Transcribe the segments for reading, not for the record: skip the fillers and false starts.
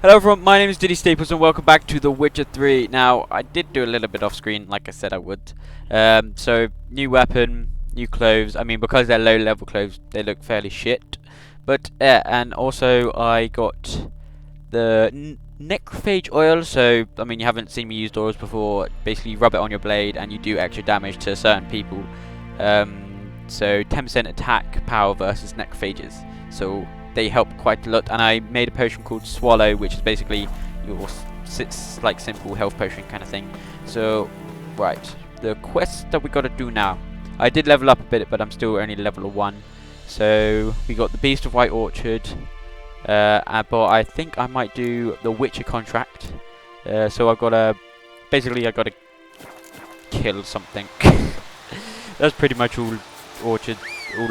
Hello everyone, my name is Diddy Staples and welcome back to The Witcher 3. Now, I did do a little bit off screen, like I said I would. So, new weapon, new clothes. I mean, because they're low level clothes, they look fairly shit. But, yeah, and also I got the necrophage oil. So, I mean, you haven't seen me use oils before. Basically, you rub it on your blade and you do extra damage to certain people. So, 10% attack power versus necrophages. So, they help quite a lot, and I made a potion called Swallow, which is basically your like simple health potion kind of thing. So, right, the quest that we got to do now. I did level up a bit, but I'm still only level 1. So we got the Beast of White Orchard, but I think I might do the Witcher contract. So I've got to basically kill something. That's pretty much all Orchard, all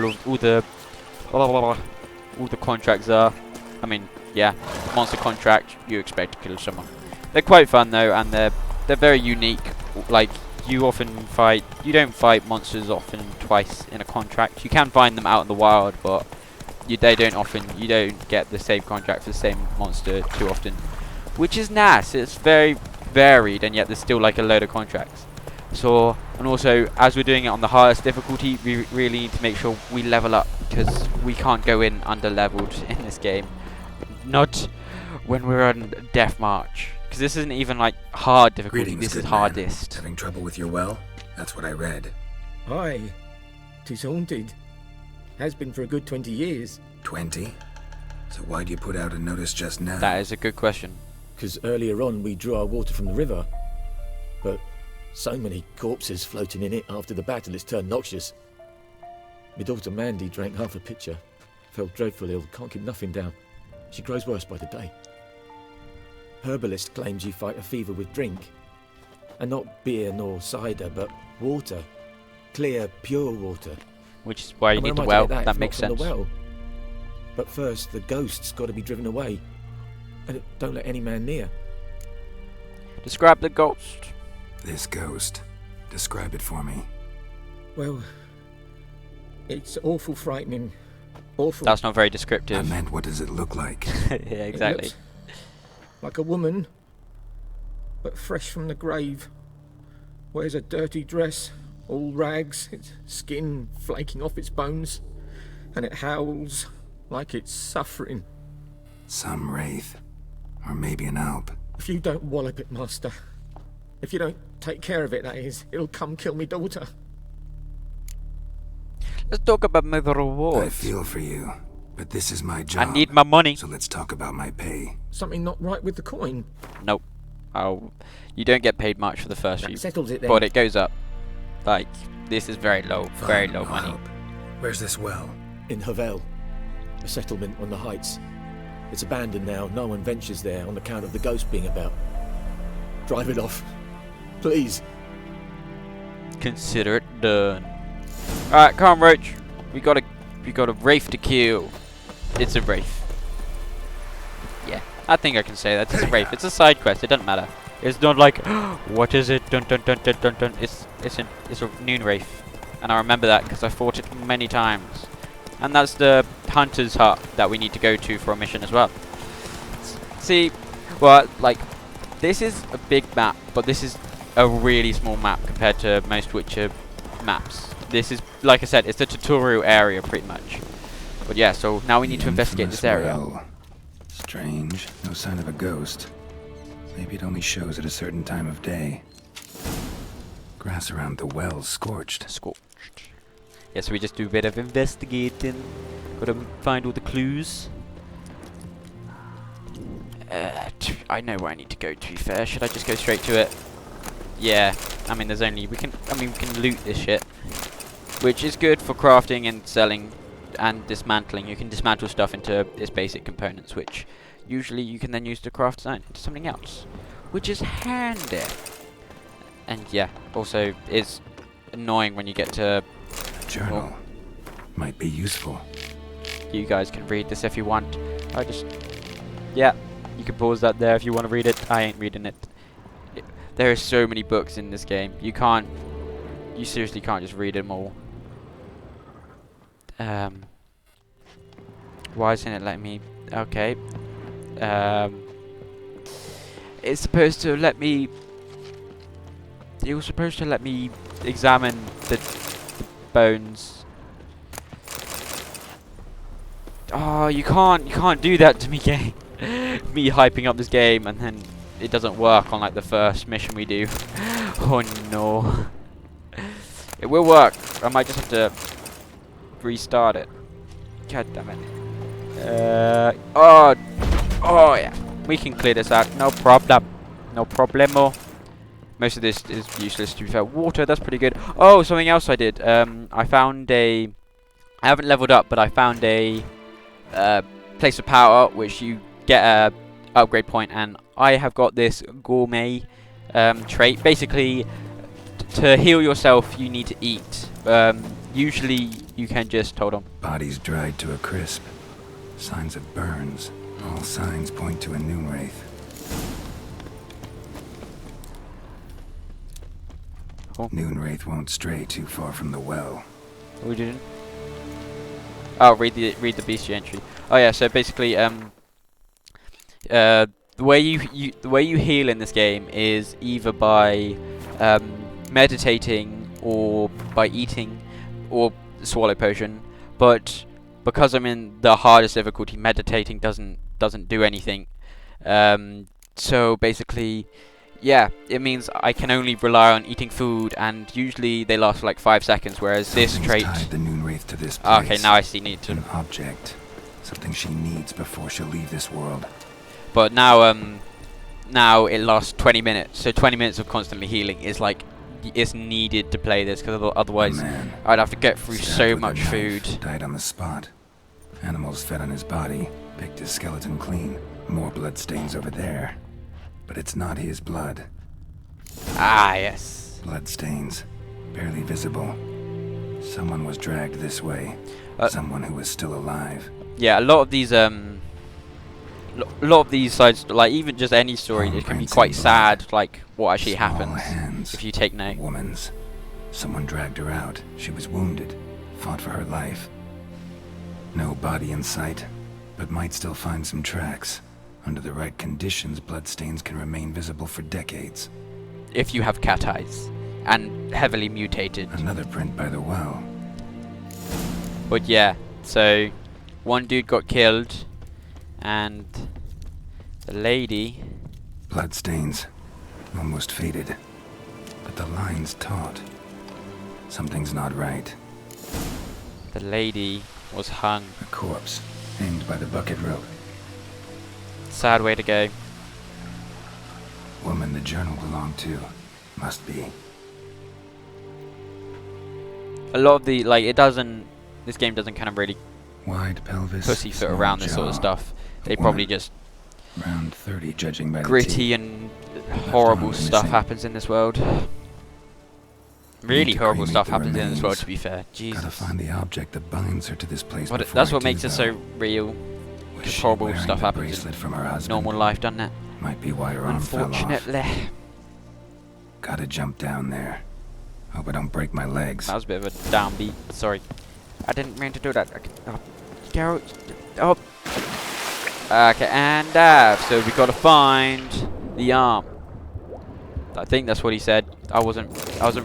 the contracts are. I mean, yeah, monster contract, you expect to kill someone. They're quite fun though, and they're very unique. Like, you don't fight monsters often twice in a contract. You can find them out in the wild, but you don't get the same contract for the same monster too often, which is nice. It's very varied, and yet there's still like a load of contracts. So, and also, as we're doing it on the hardest difficulty, we really need to make sure we level up, because we can't go in under-leveled in this game. Not when we're on Death March, because this isn't even like hard difficulty. Greetings, this is good hardest. man. Having trouble with your well? That's what I read. Aye, 'tis haunted. Has been for a good 20 years. 20? So why'd you put out a notice just now? That is a good question. 'Cause earlier on we drew our water from the river. But so many corpses floating in it after the battle it's turned noxious. My daughter Mandy drank half a pitcher. Fell dreadful ill, can't keep nothing down. She grows worse by the day. Herbalist claims you fight a fever with drink. And not beer nor cider, but water. Clear, pure water. Which is why you And need the where am I well. to get That if makes not from sense. the well? But first, the ghost's got to be driven away. And don't let any man near. Describe the ghost. This ghost. Describe it for me. Well, it's awful frightening. Awful. That's not very I descriptive. meant, what does it look like? Yeah, It exactly. looks like a woman, but fresh from the grave. Wears a dirty dress, all rags, its skin flaking off its bones, and it howls like it's suffering. Some wraith. Or maybe an alp. If you don't wallop it, master, if you don't take care of it, that is, it'll come kill me daughter. Let's talk about my I rewards. feel for you, but this is my job. I need my money. So let's talk about my pay. Something not right with the coin. Nope. Oh, you don't get paid much for the first few, That settles it then. but it goes up. Like, this is very low, very Fine, low I'll money. help. Where's this well? In Havel, a settlement on the heights. It's abandoned now. No one ventures there on account of the ghost being about. Drive it off, please. Consider it done. Alright, come on, Roach. We got a wraith to kill. It's a wraith. Yeah, I think I can say that. It's a wraith. It's a side quest. It doesn't matter. It's not like, what is it? Dun dun dun dun dun dun. It's a noon wraith, and I remember that because I fought it many times. And that's the hunter's hut that we need to go to for a mission as well. See, well, like, this is a big map, but this is a really small map compared to most Witcher maps. This is, like I said, it's a tutorial area pretty much. But yeah, so now we need to investigate this area. Well. Strange. No sign of a ghost. Maybe it only shows at a certain time of day. Grass around the well's scorched. Scorched. Yeah, so we just do a bit of investigating. Gotta find all the clues. I know where I need to go, to be fair. Should I just go straight to it? Yeah. I mean, we can loot this shit. Which is good for crafting and selling and dismantling. You can dismantle stuff into its basic components, which usually you can then use to craft design into something else. Which is handy. And yeah, also is annoying when you get to... A journal. Might be useful. You guys can read this if you want. Yeah, you can pause that there if you want to read it. I ain't reading it. There are so many books in this game. You seriously can't just read them all. Why isn't it letting me? Okay. it's supposed to let me. It was supposed to let me examine the bones. Oh, you can't do that to me, game. Me hyping up this game and then it doesn't work on like the first mission we do. Oh no. It will work. I might just have to restart it. God damn it. Oh yeah. We can clear this out. No problem. No problemo. Most of this is useless, to be fair. Water, that's pretty good. Oh, something else I did. I found a... I haven't leveled up, but I found a place of power, which you get a upgrade point, and I have got this gourmet trait. Basically, to heal yourself, you need to eat. Usually, you can just... Hold on. Bodies dried to a crisp. Signs of burns. All signs point to a noon wraith. Oh. Noon wraith won't stray too far from the well. We didn't. Oh, read the bestiary entry. Oh yeah, so basically, the way you heal in this game is either by meditating or by eating or swallow potion. But because I'm in the hardest difficulty, meditating doesn't do anything. So basically, yeah, it means I can only rely on eating food, and usually they last for like 5 seconds, whereas this trait... tied the noon wraith to this place. Okay, now I see need to... An object. Something she needs before she'll leave this world. But now, now it lasts 20 minutes, so 20 minutes of constantly healing is like... It's needed to play this, because otherwise I'd have to get through so much food. Died on the spot. Animals fed on his body, picked his skeleton clean. More blood stains over there. But it's not his blood. Ah, yes. Blood stains. Barely visible. Someone was dragged this way. Someone who was still alive. Yeah, a lot of these sides, like even just any story, it can be quite sad, like what actually happens hands. if you take note. Woman's. Someone dragged her out. She was wounded. Fought for her life. No body in sight, but might still find some tracks. Under the right conditions, bloodstains can remain visible for decades. If you have cat eyes and heavily mutated. Another print by the well. But yeah, so one dude got killed, and the lady... Bloodstains. Almost faded. But the line's taut. Something's not right. The lady was hung. A corpse, hanged by the bucket rope. Sad way to go. Woman the journal belonged to. Must be. A lot of the, like, it doesn't... This game doesn't kind of really Wide pelvis, pussyfoot around this sort of stuff. They probably just... Around 30, judging by gritty the and horrible stuff happens in this world. Really horrible stuff happens in this world, to be fair. Jesus. Gotta find the object that binds her to this place. But that's what makes it so real. Because horrible stuff happens from her husband. in normal life, doesn't it? Might be why her arm fell off. Unfortunately. Gotta jump down there. Hope I don't break my legs. That was a bit of a downbeat. Sorry. I didn't mean to do that. Go. Oh. Okay, and dive. So we gotta find the arm. I think that's what he said. I wasn't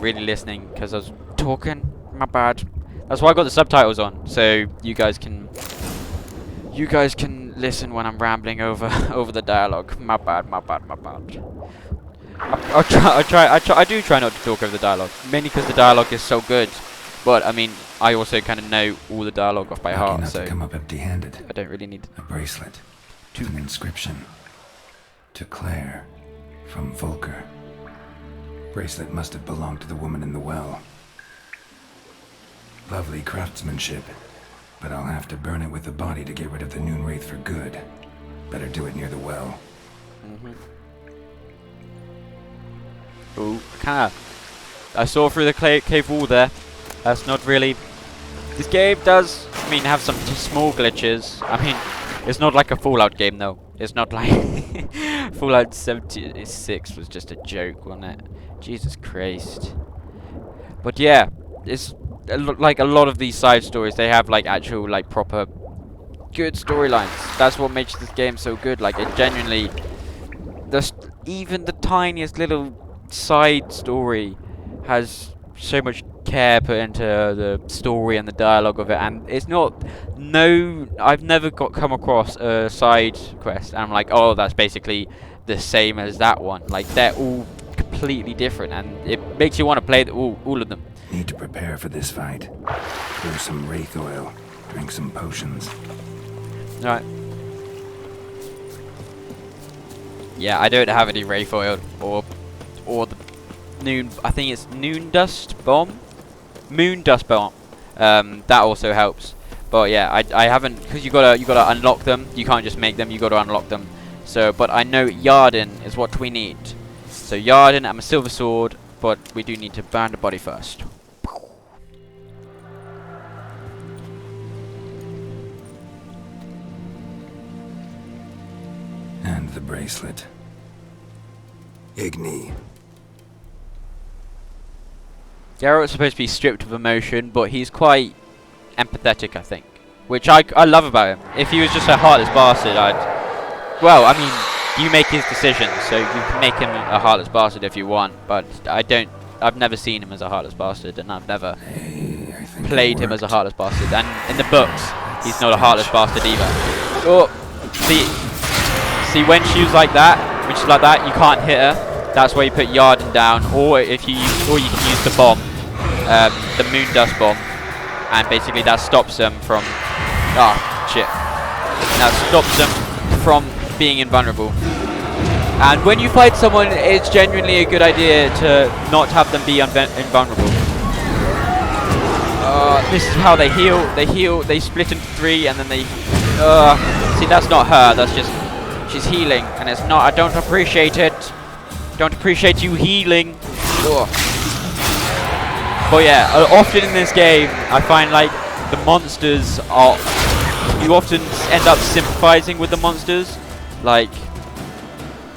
really listening because I was talking. My bad. That's why I got the subtitles on, so you guys can listen when I'm rambling over the dialogue. My bad. I do try not to talk over the dialogue, mainly because the dialogue is so good. But I mean, I also kind of know all the dialogue off by heart, so to come up empty-handed. I don't really need a bracelet. An inscription. To Claire, from Volker. Bracelet must have belonged to the woman in the well. Lovely craftsmanship, but I'll have to burn it with the body to get rid of the noon wraith for good. Better do it near the well. Ooh, kinda. I saw through the cave wall there. That's not really... This game does, I mean, have some small glitches. I mean, it's not like a Fallout game, though. It's not like... Fallout 76 was just a joke, wasn't it? Jesus Christ. But yeah, it's... like a lot of these side stories, they have like actual like proper good storylines. That's what makes this game so good. Like it genuinely, even the tiniest little side story has so much care put into the story and the dialogue of it, and it's not, no, I've never come across a side quest and I'm like, oh, that's basically the same as that one. Like, they're all completely different, and it makes you want to play all of them. Need to prepare for this fight. Brew some wraith oil. Drink some potions. Alright. Yeah, I don't have any wraith oil or the I think it's moon dust bomb. That also helps. But yeah, I haven't, because you gotta unlock them. You can't just make them. You gotta unlock them. So, but I know Yarden is what we need. So Yarden and a silver sword, but we do need to burn the body first. And the bracelet. Igni. Geralt's supposed to be stripped of emotion, but he's quite empathetic, I think. Which I love about him. If he was just a heartless bastard, well, I mean, you make his decisions, so you can make him a heartless bastard if you want, but I've never seen him as a heartless bastard, and I've never played him as a heartless bastard. And in the books, he's not a heartless bastard either. Oh, see, when she's like that, you can't hit her. That's where you put Yarden down, or you can use the bomb, the moon dust bomb, and basically that stops them from, that stops them from being invulnerable. And when you fight someone, it's genuinely a good idea to not have them be invulnerable. This is how they heal. They split into three, and then they. See, that's not her. That's just she's healing, and it's not. I don't appreciate it. Don't appreciate you healing. Ugh. But yeah, often in this game, I find like the monsters are. You often end up sympathizing with the monsters, like,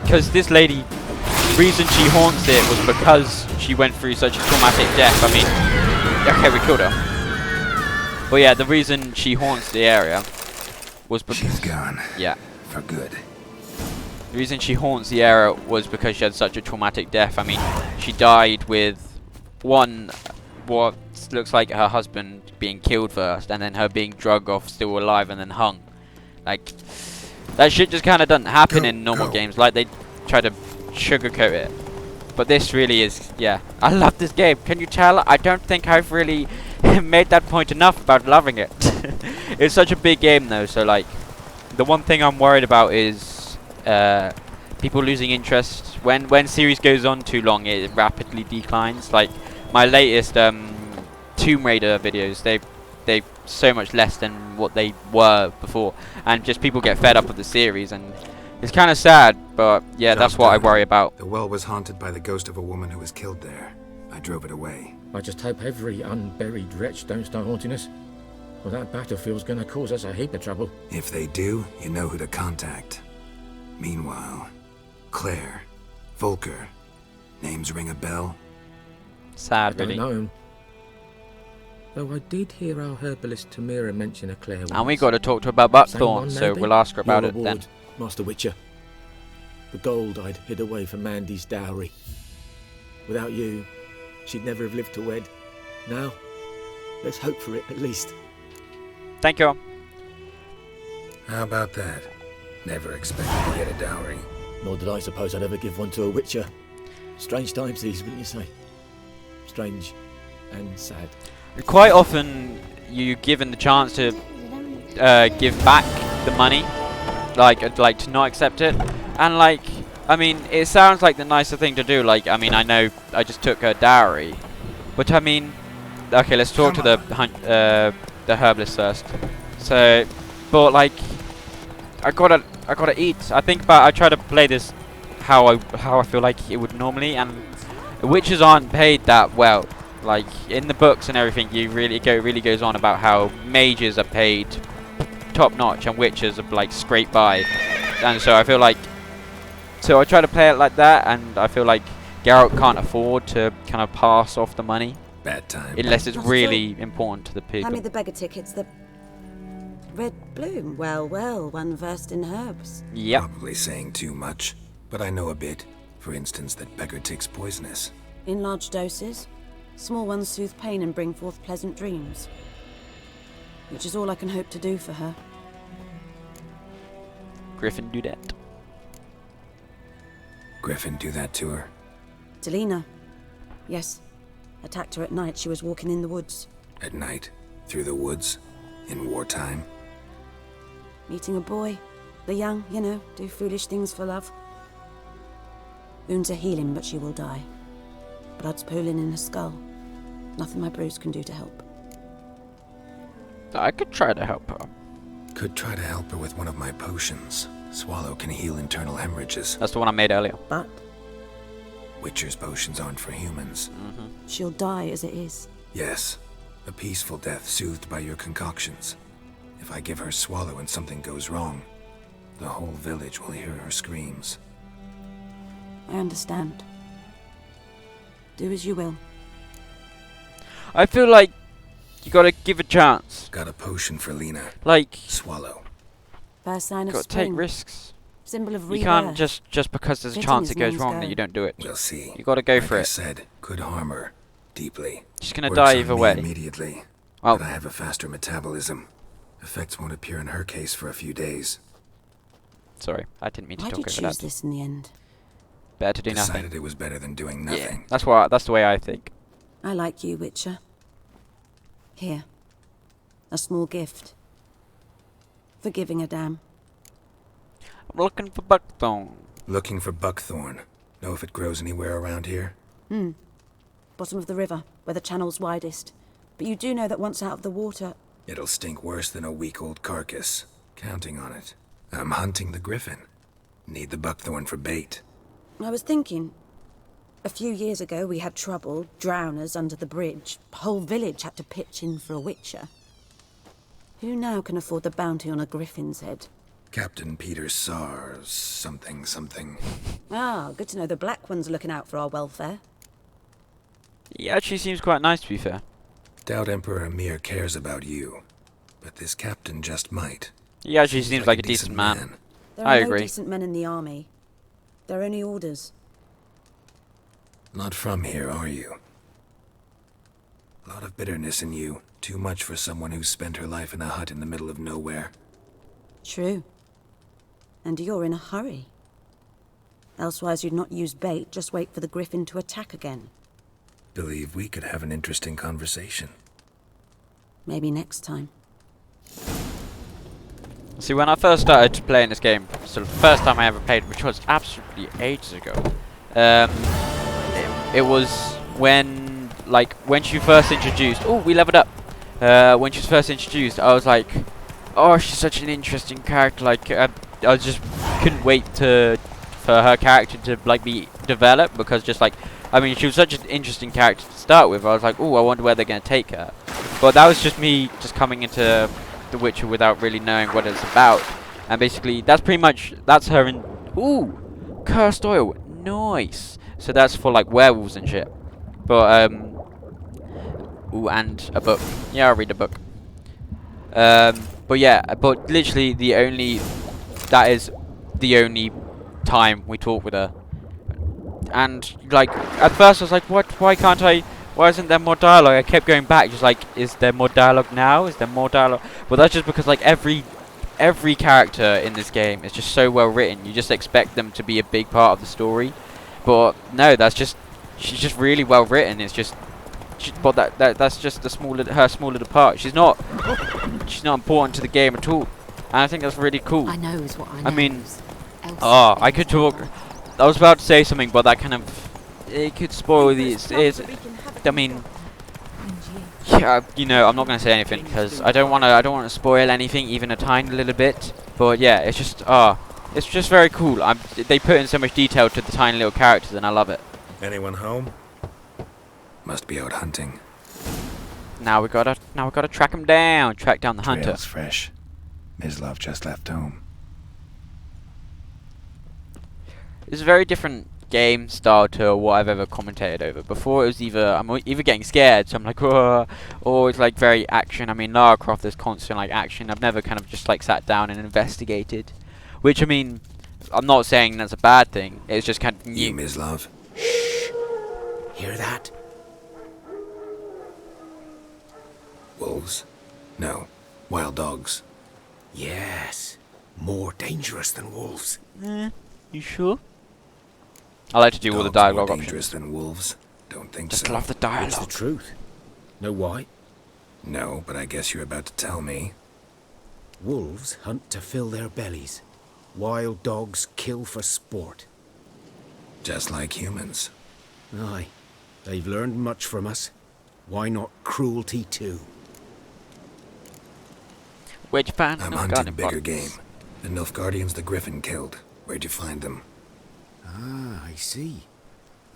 because this lady, the reason she haunts it was because she went through such a traumatic death. I mean, okay, we killed her. But yeah, the reason she haunts the area was because she's gone. Yeah. For good. The reason she haunts the area was because she had such a traumatic death. I mean, she died with what looks like her husband being killed first, and then her being drugged off still alive and then hung. Like, that shit just kind of doesn't happen in normal games. Like, they try to sugarcoat it. But this really is, yeah. I love this game. Can you tell? I don't think I've really made that point enough about loving it. It's such a big game though, so like, the one thing I'm worried about is people losing interest. When series goes on too long, it rapidly declines. Like my latest Tomb Raider videos, they so much less than what they were before, and just people get fed up with the series, and it's kind of sad. But yeah, that's what I worry about. The well was haunted by the ghost of a woman who was killed there. I drove it away. I just hope every unburied wretch don't start haunting us. Well, that battlefield's gonna cause us a heap of trouble. If they do, you know who to contact. Meanwhile, Claire, Volker, names ring a bell? Sad, I don't really. know him. Though I did hear our herbalist Tamira mention a Claire once. And we got to talk to her about Buckthorn, so we'll ask her about it then. Master Witcher. The gold I'd hid away for Mandy's dowry. Without you, she'd never have lived to wed. Now, let's hope for it at least. Thank you. How about that? Never expected to get a dowry. Nor did I suppose I'd ever give one to a Witcher. Strange times these, wouldn't you say? Strange and sad. Quite often, you're given the chance to give back the money, like to not accept it, and like, I mean, it sounds like the nicer thing to do. Like, I mean, I know I just took her dowry, but I mean, okay, let's talk to the herbalist first. So, but like, I gotta eat. I try to play this how I feel like it would normally, and witches aren't paid that well. Like in the books and everything, really goes on about how mages are paid top notch and witches are like scrape by, and so I feel like, so I try to play it like that, and I feel like Geralt can't afford to kind of pass off the money. Bad time. Unless it's really important to the people. Hand me the beggar tickets, the red bloom. Well, one versed in herbs. Yep. Probably saying too much, but I know a bit. For instance, that beggar tick's poisonous. In large doses, small ones soothe pain and bring forth pleasant dreams. Which is all I can hope to do for her. Griffin do that. Griffin do that to her? Delina. Yes. Attacked her at night. She was walking in the woods. At night? Through the woods? In wartime? Meeting a boy. The young, you know, do foolish things for love. Wounds are healing, but she will die. Blood's pooling in her skull. Nothing my bruise can do to help. I could try to help her. Could try to help her with one of my potions. Swallow can heal internal hemorrhages. That's the one I made earlier. But Witcher's potions aren't for humans. she'll die as it is. Yes, a peaceful death soothed by your concoctions. If I give her Swallow and something goes wrong, the whole village will hear her screams. I understand. Do as you will. I feel like you gotta give a chance. Got a potion for Lena. Like, Swallow. First sign of gotta take spring. risks. Symbol of You rebirth. can't just because there's a Fitting chance as it goes names wrong go. that you don't do it. We'll see. You gotta go Like for I it. said, could harm her. Deeply. She's gonna Works die on either me way. Immediately. Well, But I have a faster metabolism. Effects won't appear in her case for a few days. sorry, I didn't mean to Why'd you talk over choose that. this in the end? Better to do Decided nothing. it was better than doing Yeah, nothing. that's the way I think. I like you, Witcher. Here. A small gift. For giving a damn. I'm looking for buckthorn. Looking for buckthorn. Know if it grows anywhere around here? Bottom of the river, where the channel's widest. But you do know that once out of the water... It'll stink worse than a week-old carcass. Counting on it. I'm hunting the griffin. Need the buckthorn for bait. I was thinking... A few years ago we had trouble, drowners under the bridge. Whole village had to pitch in for a witcher. Who now can afford the bounty on a griffin's head? Captain Peter Sars, something. Ah, good to know the Black One's looking out for our welfare. He actually seems quite nice, to be fair. Doubt Emperor Emir cares about you. But this captain just might. He actually seems like a decent man. There I are no agree. decent men in the army. They're only orders. Not from here, are you? A lot of bitterness in you. Too much for someone who spent her life in a hut in the middle of nowhere. True. And you're in a hurry. Elsewise you'd not use bait, just wait for the griffin to attack again. Believe we could have an interesting conversation. See, when I first started playing this game, so the first time I ever played, which was absolutely ages ago, it was when she was first introduced. Oh, we leveled up. When she was first introduced, I was like, oh, she's such an interesting character. Like, I just couldn't wait for her character to be developed, because I mean, she was such an interesting character to start with. I was like, oh, I wonder where they're going to take her. But that was just me just coming into The Witcher without really knowing what it's about. And basically, that's her in... Ooh! Cursed oil. Nice! So that's for, werewolves and shit. But, ooh, and a book. Yeah, I'll read a book. But yeah, but literally that is the only time we talk with her. And at first I was like, why isn't there more dialogue? I kept going back, just is there more dialogue now? Is there more dialogue? But that's just because every character in this game is just so well written. You just expect them to be a big part of the story. But no, she's just really well written. It's just that's just her small little part. She's not important to the game at all. And I think that's really cool. I knows what I knows. I mean, I could talk. I was about to say something, but that kind of it could spoil these. I mean, yeah, I'm not going to say anything because I don't want to spoil anything, even a tiny little bit. But yeah, it's just very cool. They put in so much detail to the tiny little characters, and I love it. Anyone home? Must be out hunting. Now we gotta track him down, track down the hunter. Trail's fresh. Mislav just left home. It's a very different game style to what I've ever commentated over. Before it was I'm either getting scared, so I'm like, whoa, or it's very action. I mean, Lara Croft is constant action. I've never kind of just sat down and investigated. Which, I mean, I'm not saying that's a bad thing. It's just kind of new. You, Mislav? Hear that? Wolves? No. Wild dogs. Yes. More dangerous than wolves. You sure? I like to do all the Dogs dialogue more options. dangerous than wolves? Don't think Just so. love the It's the dialogue. truth. Know why? No, but I guess you're about to tell me. Wolves hunt to fill their bellies. Wild dogs kill for sport. Just like humans. Aye. They've learned much from us. Why not cruelty too? Where'd you find I'm the hunting garden bigger box? game. The Nilfgaardians the Griffin killed. Where'd you find them? Ah, I see.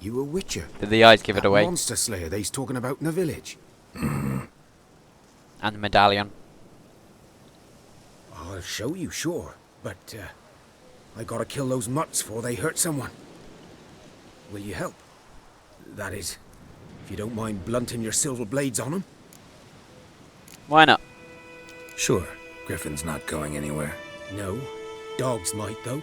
You a witcher. Did the eyes give it That away? monster slayer they's talking about in the village. And the medallion. I'll show you, sure. But, I gotta kill those mutts before they hurt someone. Will you help? That is, if you don't mind blunting your silver blades on them. Why not? Sure. Griffin's not going anywhere. No. Dogs might, though.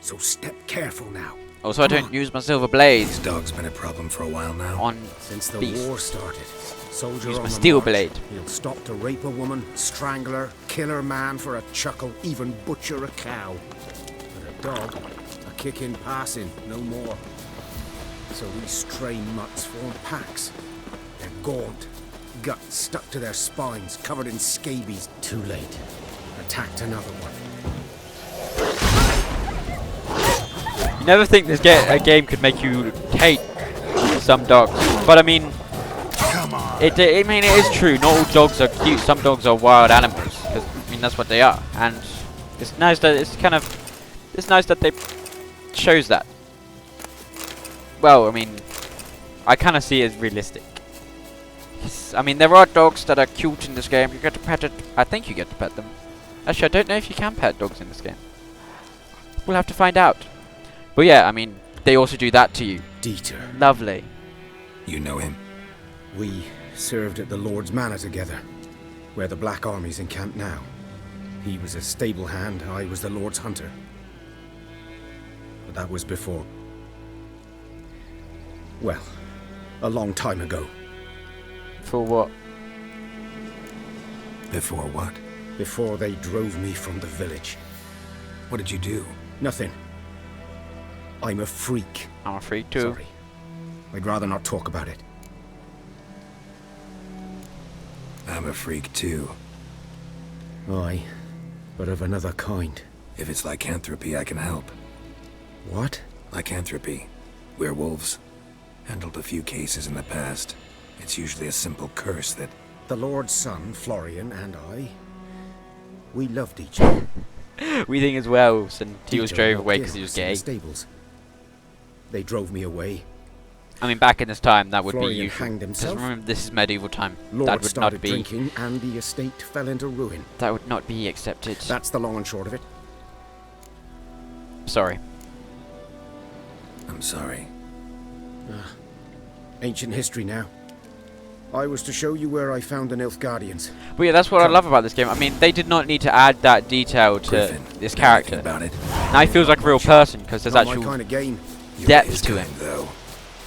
So step careful now. Also, I Come don't on. use my silver blades This dog's been a problem for a while now. on Since the beasts. war started, soldier Use on my the steel march, blade. He'll stop to rape a woman, strangle her, kill her man for a chuckle, even butcher a cow. But a dog, a kick in passing, no more. So these stray mutts form packs. They're gaunt, guts stuck to their spines, covered in scabies. Too late. Attacked another one. You never think this a game could make you hate some dogs, but I mean, it is true. Not all dogs are cute. Some dogs are wild animals. 'Cause, I mean, that's what they are, and it's nice that it's nice that they shows that. Well, I mean, I kind of see it as realistic. I mean, there are dogs that are cute in this game. You get to pet it. I think you get to pet them. Actually, I don't know if you can pet dogs in this game. We'll have to find out. But yeah, I mean, they also do that to you. Dieter. Lovely. You know him? We served at the Lord's Manor together, where the Black Army's encamped now. He was a stable hand, I was the Lord's hunter. But that was before... well, a long time ago. For what? Before what? Before they drove me from the village. What did you do? Nothing. I'm a freak. I'm a freak too. Sorry. I'd rather not talk about it. I'm a freak too. Aye, but of another kind. If it's lycanthropy, I can help. What? Lycanthropy. Werewolves. Handled a few cases in the past. It's usually a simple curse that... The Lord's son, Florian, and I... we loved each other. We think as well, and he was Dieter drove locked away in because he was us in the gay. stables. They drove me away. I mean, back in this time, that would Florian be usual. hanged Just himself. remember, this is medieval time. Lord That would started not be. drinking, and the estate fell into ruin. That would not be accepted. That's the long and short of it. Sorry. I'm sorry. Ancient history now. I was to show you where I found the Nilfgaardians. But yeah, that's what I love about this game. I mean, they did not need to add that detail to Griffin. this know anything character. about it? Now he feels like a real person because there's Not my actual kind of game. You're depth his to kind, him. though.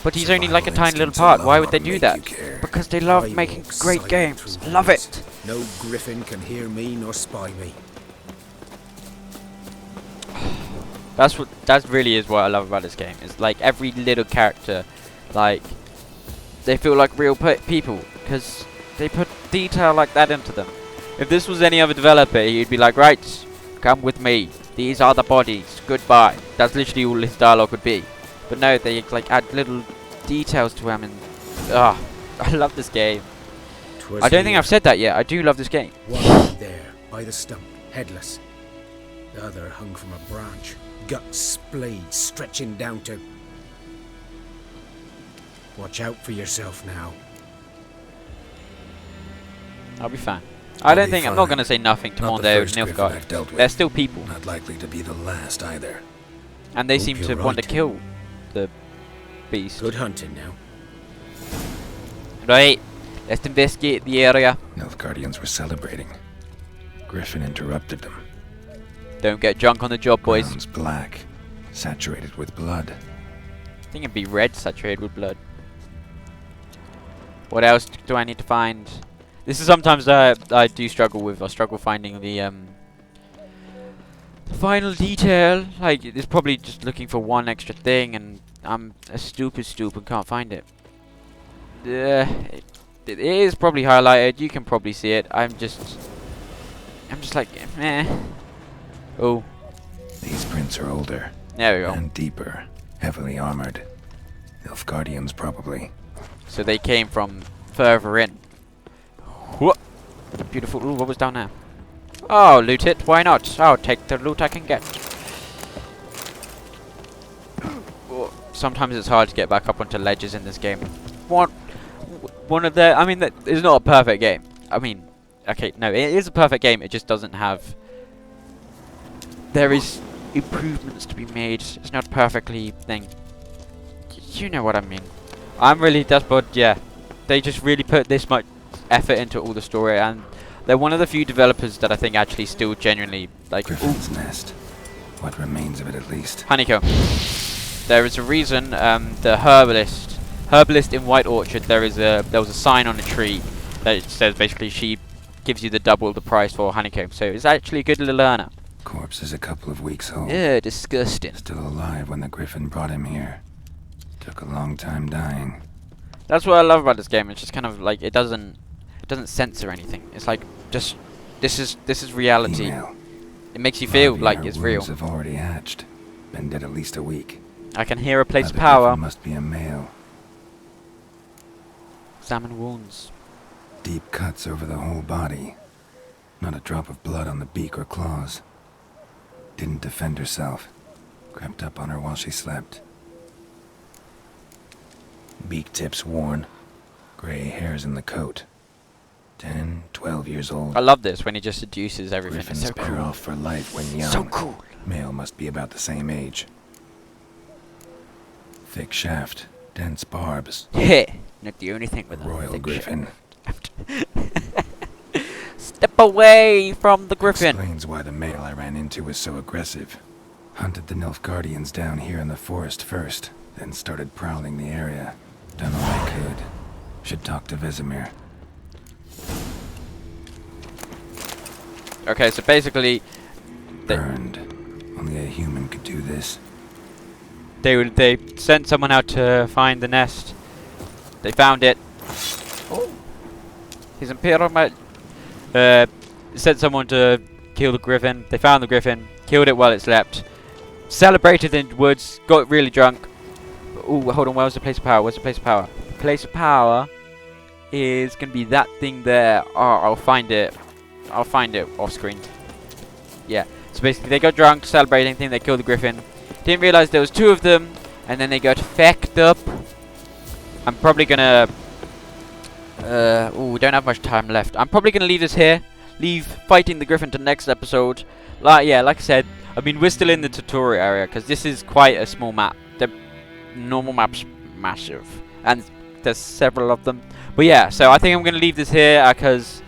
But he's only like a Survival tiny little instincts part. alone Why would they ought to do make that? you care. Because they love I making walk great silent games. through Love woods. it. No griffin can hear me nor spy me. That really is what I love about this game. It's like every little character, like they feel like real people because they put detail like that into them. If this was any other developer, he'd be like, right, come with me. These are the bodies. Goodbye. That's literally all his dialogue would be. But no, they like add little details to him, and I love this game. I don't think I've said that yet. I do love this game. One there, by the stump, headless. The other hung from a branch, guts splayed, stretching down to... Watch out for yourself now. I'll be fine. I'll I don't be think I'm not fine. gonna say nothing to Not the Mondo and first Griffin I've dealt Nilfgaard. with. They're still people, Not likely to be the last either. and they Hope seem to you're want to right. kill the beast. Good hunting now. Right, let's investigate the area. Nilfgaardians were celebrating. Griffin interrupted them. Don't get drunk on the job, boys. Ground's black. saturated with blood. I think it'd be red saturated with blood. What else do I need to find? This is sometimes I do struggle with. I struggle finding the final detail. Like, it's probably just looking for one extra thing, and I'm a stupid and can't find it. It is probably highlighted. You can probably see it. I'm just like, meh. Oh, These prints are older. there we go. And deeper. Heavily armored. Nilfgaardians, probably. So they came from further in. Whoop. Beautiful. Ooh, what was down there? Oh, loot it. Why not? I'll take the loot I can get. Oh, sometimes it's hard to get back up onto ledges in this game. One of the... I mean, it's not a perfect game. I mean, okay, no, it is a perfect game. It just doesn't have... There is improvements to be made. It's not perfectly thing. You know what I mean. I'm really desperate, yeah. They just really put this much effort into all the story, and they're one of the few developers that I think actually still genuinely like. Griffin's nest. What remains of it, at least. Honeycomb. There is a reason. The herbalist in White Orchard. There was a sign on a tree that says basically she gives you double the price for honeycomb. So it's actually a good little earner. Corpse is a couple of weeks old. Yeah, disgusting. Still alive when the Griffin brought him here. Took a long time dying. That's what I love about this game. It's just kind of like it doesn't censor anything. It's like just this is reality. Female. It makes you feel Larvae like in her it's real. wombs have already hatched. Been dead at least a week. I can hear a place of Other power. Griffin must be a male. Salmon wounds. Deep cuts over the whole body. Not a drop of blood on the beak or claws. Didn't defend herself. Crept up on her while she slept. Beak tips worn. Gray hairs in the coat. 10, 12 years old. I love this when he just seduces everything. Griffins It's so pair cool. off for life when young. So cool. Male must be about the same age. Thick shaft. Dense barbs. Yeah. Not the only thing with a Royal thick Griffin. shaft. Step away from the griffin. Explains why the male I ran into was so aggressive. Hunted the Nilfgaardians down here in the forest first, then started prowling the area. Done all I could. Should talk to Vesemir. Okay, so basically, Burned. Only a human could do this. they sent someone out to find the nest. They found it. Oh. His Imperial sent someone to kill the griffin. They found the griffin, killed it while it slept, celebrated in the woods, got really drunk. Ooh, hold on, where's the place of power? Where's the place of power? The place of power is gonna be that thing there. Oh, I'll find it. I'll find it off screen. Yeah. So basically, they got drunk, celebrating, think they killed the griffin. Didn't realize there was two of them, and then they got fecked up. I'm probably gonna. Ooh, we don't have much time left. I'm probably gonna leave this here. Leave fighting the griffin to next episode. Like I said, I mean we're still in the tutorial area because this is quite a small map. The normal map's massive, and there's several of them. But yeah, so I think I'm gonna leave this here because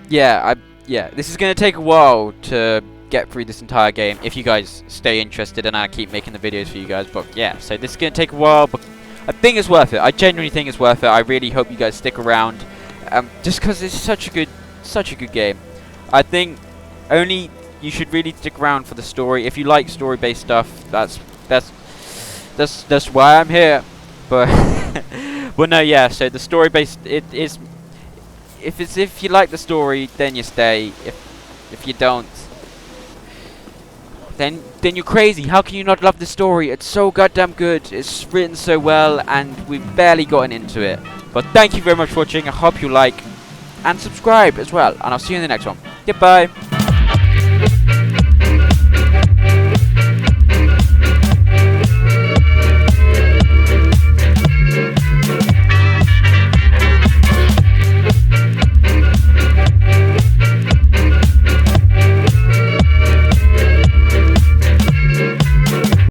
this is gonna take a while to get through this entire game if you guys stay interested and I keep making the videos for you guys. But yeah, so this is gonna take a while, but I think it's worth it. I genuinely think it's worth it. I really hope you guys stick around, just because it's such a good game. I think only you should really stick around for the story. If you like story-based stuff, that's why I'm here. But well, no, yeah. So the story-based, it is. If you like the story, then you stay. If you don't, then you're crazy. How can you not love the story? It's so goddamn good. It's written so well, and we've barely gotten into it. But thank you very much for watching. I hope you like and subscribe as well. And I'll see you in the next one. Goodbye.